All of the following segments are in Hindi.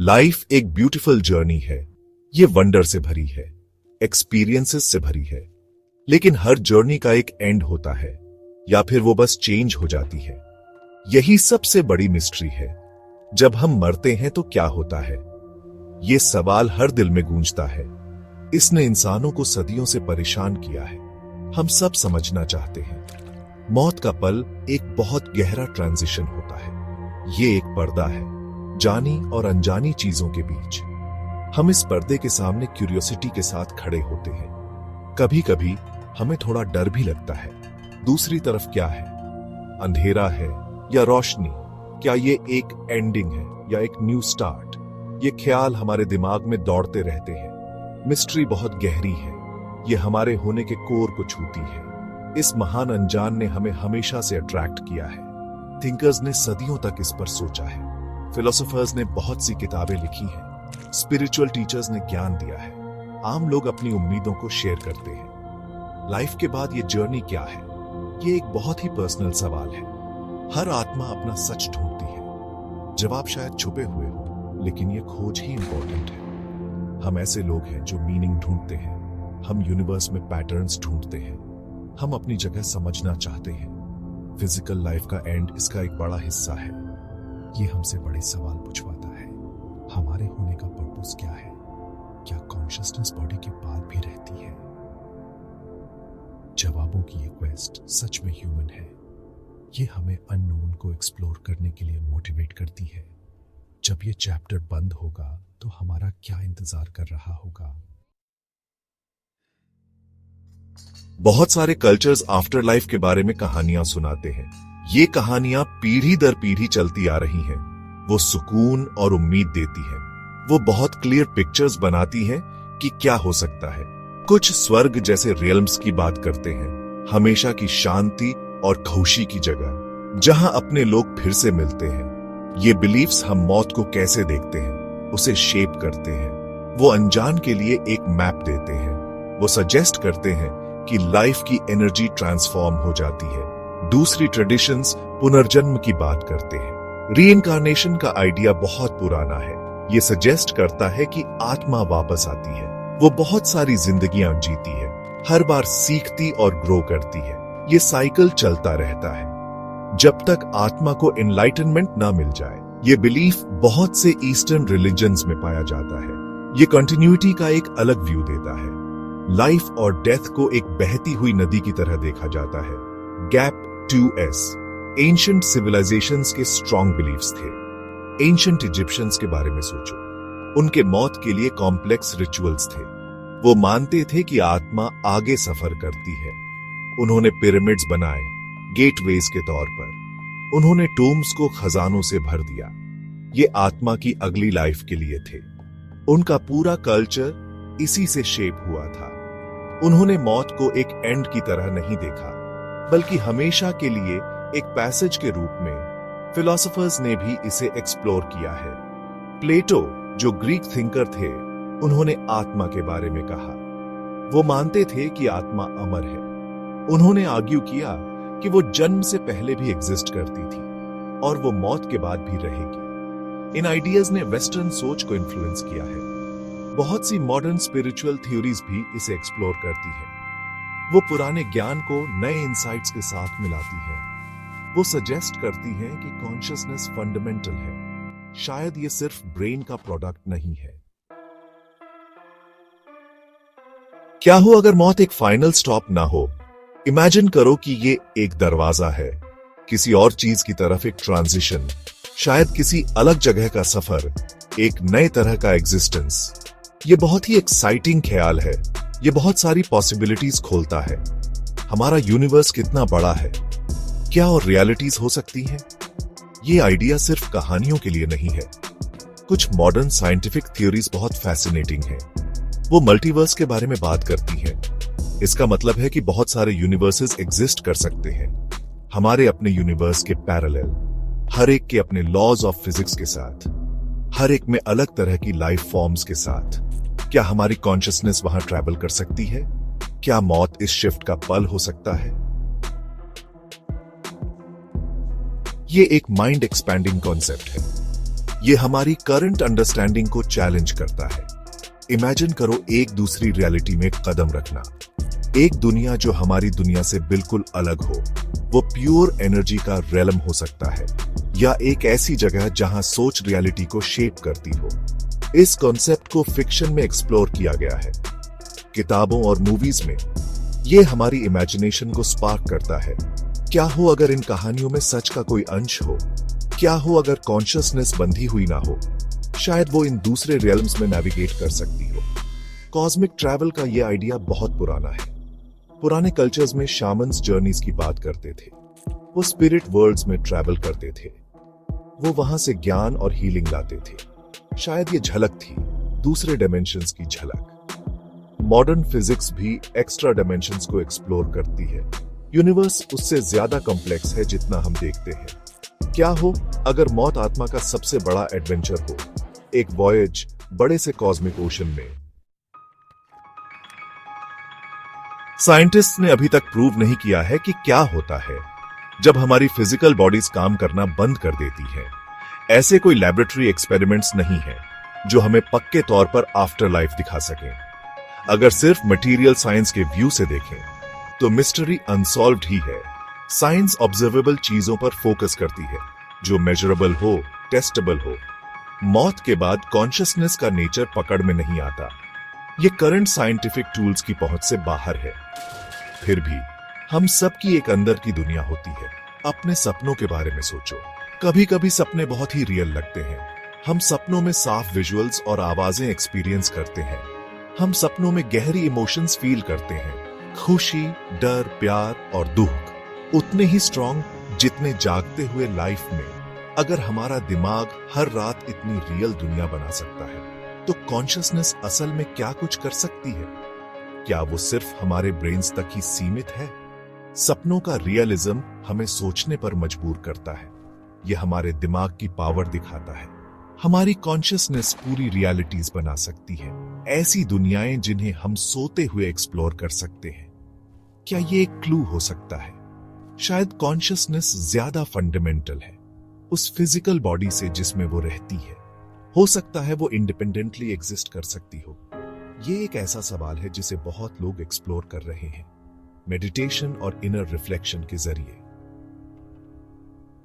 लाइफ एक ब्यूटीफुल जर्नी है। ये वंडर से भरी है, एक्सपीरियंसेस से भरी है, लेकिन हर जर्नी का एक एंड होता है, या फिर वो बस चेंज हो जाती है। यही सबसे बड़ी मिस्ट्री है। जब हम मरते हैं तो क्या होता है? ये सवाल हर दिल में गूंजता है। इसने इंसानों को सदियों से परेशान किया है। हम सब समझना चाहते हैं। मौत का पल एक बहुत गहरा ट्रांजिशन होता है। ये एक पर्दा है, जानी और अनजानी चीजों के बीच। हम इस पर्दे के सामने क्यूरियोसिटी के साथ खड़े होते हैं। कभी कभी हमें थोड़ा डर भी लगता है। दूसरी तरफ क्या है? अंधेरा है या रोशनी? क्या ये एक एंडिंग है या एक न्यू स्टार्ट? ये ख्याल हमारे दिमाग में दौड़ते रहते हैं। मिस्ट्री बहुत गहरी है। ये हमारे होने के कोर को छूती है। इस महान अनजान ने हमें हमेशा से अट्रैक्ट किया है। थिंकर्स ने सदियों तक इस पर सोचा है। फिलोसोफर्स ने बहुत सी किताबें लिखी हैं। स्पिरिचुअल टीचर्स ने ज्ञान दिया है। आम लोग अपनी उम्मीदों को शेयर करते हैं। लाइफ के बाद ये जर्नी क्या है? ये एक बहुत ही पर्सनल सवाल है। हर आत्मा अपना सच ढूंढती है। जवाब शायद छुपे हुए हो, लेकिन ये खोज ही इंपॉर्टेंट है। हम ऐसे लोग हैं जो मीनिंग ढूंढते हैं। हम यूनिवर्स में पैटर्न्स ढूंढते हैं। हम अपनी जगह समझना चाहते हैं। फिजिकल लाइफ का एंड इसका एक बड़ा हिस्सा है। ये हमसे बड़े सवाल पूछवाता है। हमारे होने का पर्पस क्या है? क्या कॉन्शियसनेस बॉडी के बाद भी रहती है? जवाबों की ये क्वेस्ट सच में ह्यूमन है। ये हमें अननोन को एक्सप्लोर करने के लिए मोटिवेट करती है। जब ये चैप्टर बंद होगा तो हमारा क्या इंतजार कर रहा होगा? बहुत सारे कल्चर्स आफ्टर लाइफ के बारे में कहानियां सुनाते हैं। ये कहानियां पीढ़ी दर पीढ़ी चलती आ रही हैं। वो सुकून और उम्मीद देती है। वो बहुत क्लियर पिक्चर्स बनाती हैं कि क्या हो सकता है। कुछ स्वर्ग जैसे रियल्म्स की बात करते हैं, हमेशा की शांति और खुशी की जगह, जहां अपने लोग फिर से मिलते हैं। ये बिलीफ्स हम मौत को कैसे देखते हैं, उसे शेप करते हैं। वो अनजान के लिए एक मैप देते हैं। वो सजेस्ट करते हैं कि लाइफ की एनर्जी ट्रांसफॉर्म हो जाती है। दूसरी ट्रेडिशंस पुनर्जन्म की बात करते हैं। रीइंकार्नेशन का आइडिया बहुत पुराना है। ये सजेस्ट करता है कि आत्मा वापस आती है। वो बहुत सारी जिंदगियां जीती है, हर बार सीखती और ग्रो करती है। ये साइकिल चलता रहता है जब तक आत्मा को एनलाइटनमेंट ना मिल जाए। ये बिलीफ बहुत से ईस्टर्न रिलीजन्स में पाया जाता है। ये कंटिन्यूटी का एक अलग व्यू देता है। लाइफ और डेथ को एक बहती हुई नदी की तरह देखा जाता है। गैप 2S एंशिएंट सिविलाइजेशंस के स्ट्रॉन्ग बिलीफ्स थे। एंशिएंट इजिप्शियंस के बारे में सोचो। उनके मौत के लिए कॉम्प्लेक्स रिचुअल्स थे। वो मानते थे कि आत्मा आगे सफर करती है। उन्होंने पिरामिड्स बनाए गेटवेज के तौर पर। उन्होंने टूम्स को खजानों से भर दिया। ये आत्मा की अगली लाइफ के लिए थे। उनका पूरा कल्चर इसी से शेप हुआ था। उन्होंने मौत को एक एंड की तरह नहीं देखा, बल्कि हमेशा के लिए एक पैसेज के रूप में। फिलोसोफर्स ने भी इसे एक्सप्लोर किया है। प्लेटो, जो ग्रीक थिंकर थे, उन्होंने आत्मा के बारे में कहा। वो मानते थे कि आत्मा अमर है। उन्होंने आर्ग्यू किया कि वो जन्म से पहले भी एग्जिस्ट करती थी और वो मौत के बाद भी रहेगी। इन आइडियाज ने वेस्टर्न सोच को इन्फ्लुएंस किया है। बहुत सी मॉडर्न स्पिरिचुअल थ्योरीज भी इसे एक्सप्लोर करती है। वो पुराने ज्ञान को नए इंसाइट्स के साथ मिलाती है। वो सजेस्ट करती है कि कॉन्शियसनेस फंडामेंटल है। शायद ये सिर्फ ब्रेन का प्रोडक्ट नहीं है। क्या हो अगर मौत एक फाइनल स्टॉप ना हो? इमेजिन करो कि ये एक दरवाजा है, किसी और चीज की तरफ एक ट्रांजिशन, शायद किसी अलग जगह का सफर, एक नए तरह का एग्जिस्टेंस। ये बहुत ही एक्साइटिंग ख्याल है। ये बहुत सारी पॉसिबिलिटीज खोलता है। हमारा यूनिवर्स कितना बड़ा है, क्या और रियलिटीज हो सकती हैं? ये आइडिया सिर्फ कहानियों के लिए नहीं है। कुछ मॉडर्न साइंटिफिक थ्योरीज बहुत फैसिनेटिंग हैं। वो मल्टीवर्स के बारे में बात करती हैं। इसका मतलब है कि बहुत सारे यूनिवर्सेस एग्जिस्ट कर सकते हैं, हमारे अपने यूनिवर्स के पैरेलल, हर एक के अपने लॉज ऑफ फिजिक्स के साथ, हर एक में अलग तरह की लाइफ फॉर्म्स के साथ। क्या हमारी कॉन्शियसनेस वहां ट्रैवल कर सकती है? क्या मौत इस शिफ्ट का पल हो सकता है? ये एक माइंड एक्सपैंडिंग कॉन्सेप्ट है। ये हमारी करंट अंडरस्टैंडिंग को चैलेंज करता है। इमेजिन करो एक दूसरी रियलिटी में कदम रखना, एक दुनिया जो हमारी दुनिया से बिल्कुल अलग हो। वो प्योर एनर्जी का रेलम हो सकता है या एक ऐसी जगह जहां सोच रियलिटी को शेप करती हो। इस कॉन्सेप्ट को फिक्शन में एक्सप्लोर किया गया है, किताबों और मूवीज में। यह हमारी इमेजिनेशन को स्पार्क करता है। क्या हो अगर इन कहानियों में सच का कोई अंश हो? क्या हो अगर कॉन्शियसनेस बंधी हुई ना हो? शायद वो इन दूसरे रियल्म्स में नेविगेट कर सकती हो। कॉस्मिक ट्रैवल का यह आइडिया बहुत पुराना है। पुराने कल्चर्स में शामन्स जर्नीज की बात करते थे। वो स्पिरिट वर्ल्ड्स में ट्रैवल करते थे। वो वहां से ज्ञान और हीलिंग लाते थे। शायद ये झलक थी, दूसरे डायमेंशंस की झलक। मॉडर्न फिजिक्स भी एक्स्ट्रा डायमेंशंस को एक्सप्लोर करती है। यूनिवर्स उससे ज्यादा कॉम्प्लेक्स है जितना हम देखते हैं। क्या हो अगर मौत आत्मा का सबसे बड़ा एडवेंचर हो, एक वॉयज बड़े से कॉस्मिक ओशन में। साइंटिस्ट ने अभी तक प्रूव नहीं किया है कि क्या होता है जब हमारी फिजिकल बॉडीज काम करना बंद कर देती है। ऐसे कोई लैबोरेटरी एक्सपेरिमेंट्स नहीं है जो हमें पक्के तौर पर आफ्टर लाइफ दिखा सके। अगर सिर्फ मटेरियल साइंस के व्यू से देखें तो मिस्ट्री अनसॉल्व्ड ही है। साइंस ऑब्जर्वेबल चीजों पर फोकस करती है जो मेजरेबल हो, टेस्टेबल हो। मौत के बाद कॉन्शियसनेस का नेचर पकड़ में नहीं आता। ये करंट साइंटिफिक टूल्स की पहुंच से बाहर है। फिर भी हम सबकी एक अंदर की दुनिया होती है। अपने सपनों के बारे में सोचो। कभी कभी सपने बहुत ही रियल लगते हैं। हम सपनों में साफ विजुअल्स और आवाजें एक्सपीरियंस करते हैं। हम सपनों में गहरी इमोशंस फील करते हैं, खुशी, डर, प्यार और दुख उतने ही स्ट्रॉन्ग जितने जागते हुए लाइफ में। अगर हमारा दिमाग हर रात इतनी रियल दुनिया बना सकता है तो कॉन्शियसनेस असल में क्या कुछ कर सकती है? क्या वो सिर्फ हमारे ब्रेन्स तक ही सीमित है? सपनों का रियलिज्म हमें सोचने पर मजबूर करता है। यह हमारे दिमाग की पावर दिखाता है। हमारी कॉन्शियसनेस पूरी रियलिटीज बना सकती है, ऐसी दुनियाएं जिन्हें हम सोते हुए एक्सप्लोर कर सकते हैं। क्या ये एक क्लू हो सकता है? शायद कॉन्शियसनेस ज्यादा फंडामेंटल है उस फिजिकल बॉडी से जिसमें वो रहती है। हो सकता है वो इंडिपेंडेंटली एग्जिस्ट कर सकती हो। ये एक ऐसा सवाल है जिसे बहुत लोग एक्सप्लोर कर रहे हैं, मेडिटेशन और इनर रिफ्लेक्शन के जरिए।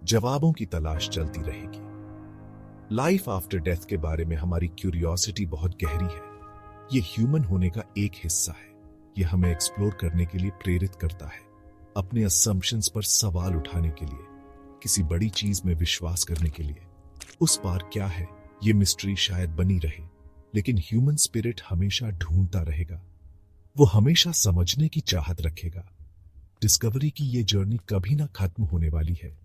जवाबों की तलाश चलती रहेगी। लाइफ आफ्टर डेथ के बारे में हमारी क्यूरियोसिटी बहुत गहरी है। ये ह्यूमन होने का एक हिस्सा है। ये हमें एक्सप्लोर करने के लिए प्रेरित करता है, अपने असम्पशंस पर सवाल उठाने के लिए, किसी बड़ी चीज में विश्वास करने के लिए। उस पार क्या है, ये मिस्ट्री शायद बनी रहे, लेकिन ह्यूमन स्पिरिट हमेशा ढूंढता रहेगा। वो हमेशा समझने की चाहत रखेगा। डिस्कवरी की ये जर्नी कभी ना खत्म होने वाली है।